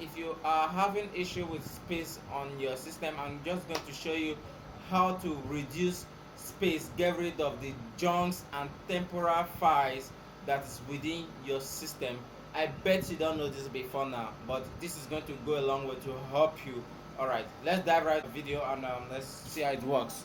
if you are having issue with space on your system, I'm just going to show you how to reduce space, get rid of the junks and temporal files that is within your system. I bet you don't know this before now, but this is going to go a long way to help you. All right, let's dive right into the video and let's see how it works.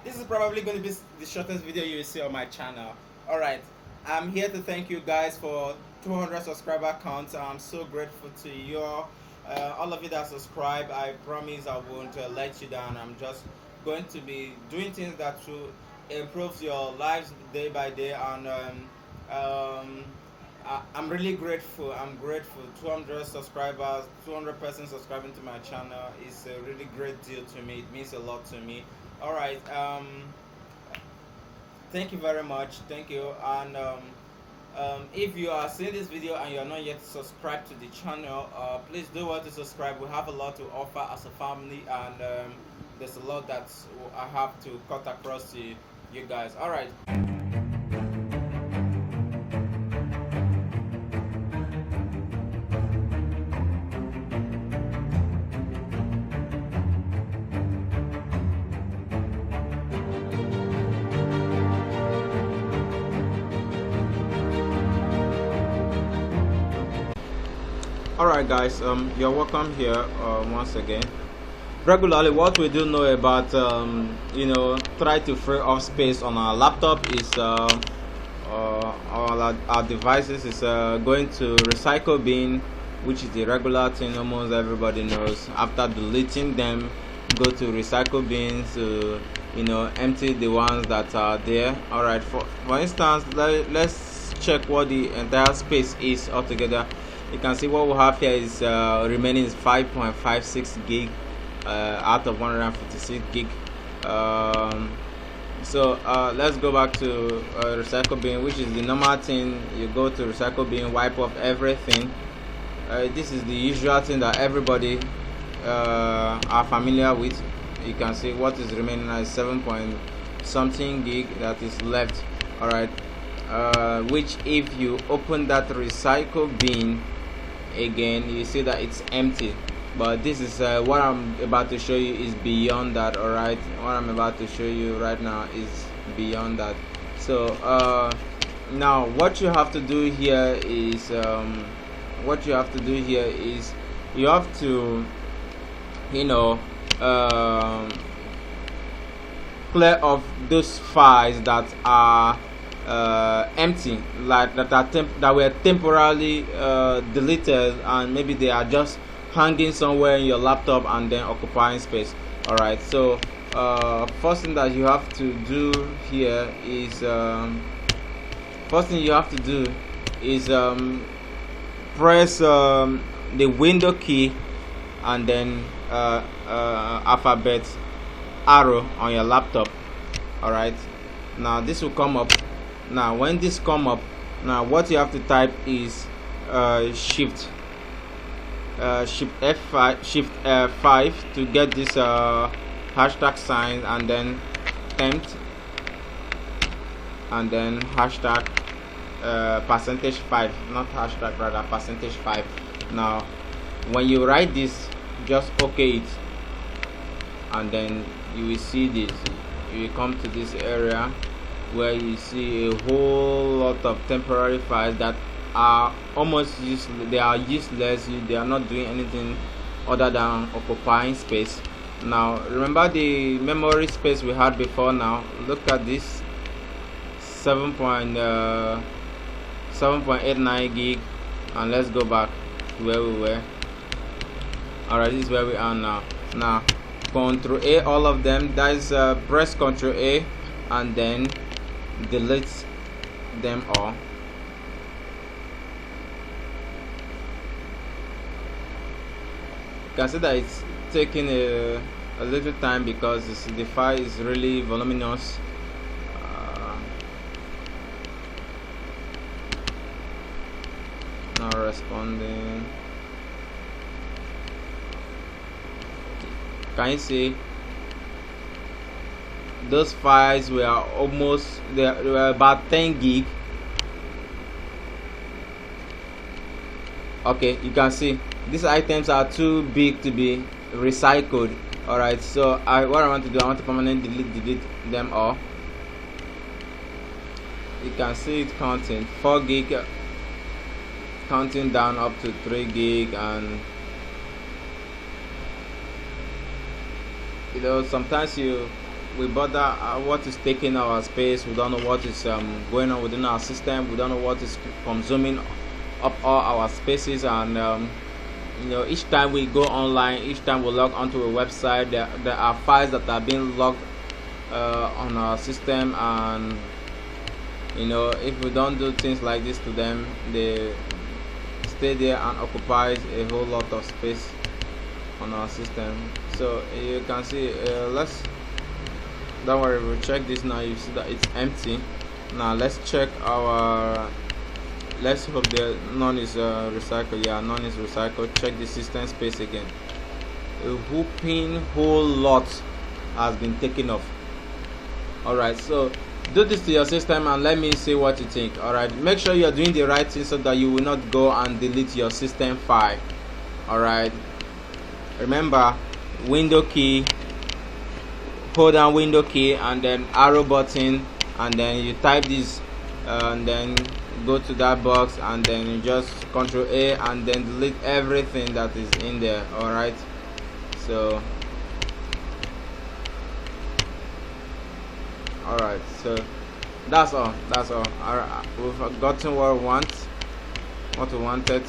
This is probably going to be the shortest video you will see on my channel. Alright, I'm here to thank you guys for 200 subscriber count. I'm so grateful to you all. All of you that subscribe, I promise I won't let you down. I'm just going to be doing things that will improve your lives day by day, and I'm really grateful. I'm grateful. 200 subscribers, 200 persons subscribing to my channel is a really great deal to me. It means a lot to me. All right. Thank you very much. Thank you. And if you are seeing this video and you are not yet subscribed to the channel, please do want to subscribe. We have a lot to offer as a family, and there's a lot that I have to cut across to you guys. All right. Alright guys, you're welcome here once again. Regularly what we do know about try to free up space on our laptop is our devices is going to recycle bin, which is the regular thing almost everybody knows. After deleting them, go to recycle bins to empty the ones that are there. Alright, for instance, let's check what the entire space is altogether. You can see what we have here is remaining is 5.56 gig out of 156 gig. So let's go back to recycle bin, which is the normal thing. You go to recycle bin, wipe off everything. This is the usual thing that everybody are familiar with. You can see what is remaining is 7 point something gig that is left. All right, which if you open that recycle bin again, you see that it's empty. But this is what I'm about to show you is beyond that. All right, what I'm about to show you right now is beyond that. So now what you have to do here is you have to clear off those files that are empty, like that were temporarily deleted, and maybe they are just hanging somewhere in your laptop and then occupying space. All right, so first thing that you have to do here is press the window key and then alphabet arrow on your laptop. All right, now this will come up. Now when this come up, now what you have to type is shift F5 to get this hashtag sign, and then tempt, and then hashtag %5, not hashtag, rather %5. Now when you write this, just OK it, and then you will see this. You will come to this area where you see a whole lot of temporary files that are almost useless. They are useless. They are not doing anything other than occupying space. Now remember the memory space we had before. Now look at this 7.89 gig, and let's go back to where we were. Alright, this is where we are now. Now Ctrl A all of them. That is press Ctrl A and then delete them all. You can see that it's taking a little time because the file is really voluminous. Not responding. Can you see those files were almost, they were about 10 gig, Okay, you can see these items are too big to be recycled. All right, so what I want to do, I want to permanently delete them all. You can see it counting 4 gig, counting down up to 3 gig, and sometimes we bother what is taking our space. We don't know what is going on within our system. We don't know what is consuming up all our spaces, and each time we go online, each time we log onto a website, there are files that are being logged on our system, and if we don't do things like this to them, they stay there and occupies a whole lot of space on our system. So you can see, don't worry, we'll check this now. You see that it's empty. Now let's check let's hope that none is recycled. Yeah, none is recycled. Check the system space again. A whooping whole lot has been taken off. Alright, so do this to your system and let me see what you think. Alright, make sure you're doing the right thing so that you will not go and delete your system file. Alright, remember, window key, hold down window key and then arrow button, and then you type this and then go to that box, and then you just Ctrl A and then delete everything that is in there. Alright, so alright, so that's all. We've gotten what we want, what we wanted.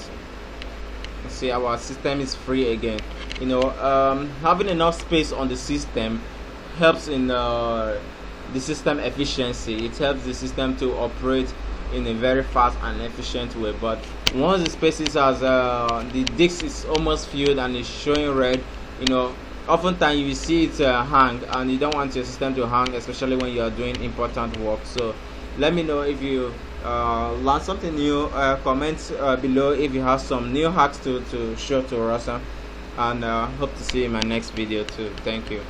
See, our system is free again. Having enough space on the system helps in the system efficiency. It helps the system to operate in a very fast and efficient way. But once the spaces the disk is almost filled and is showing red, oftentimes you see it hang, and you don't want your system to hang, especially when you are doing important work. So let me know if you learned something new. Comment below if you have some new hacks to show to us, and hope to see you in my next video too. Thank you.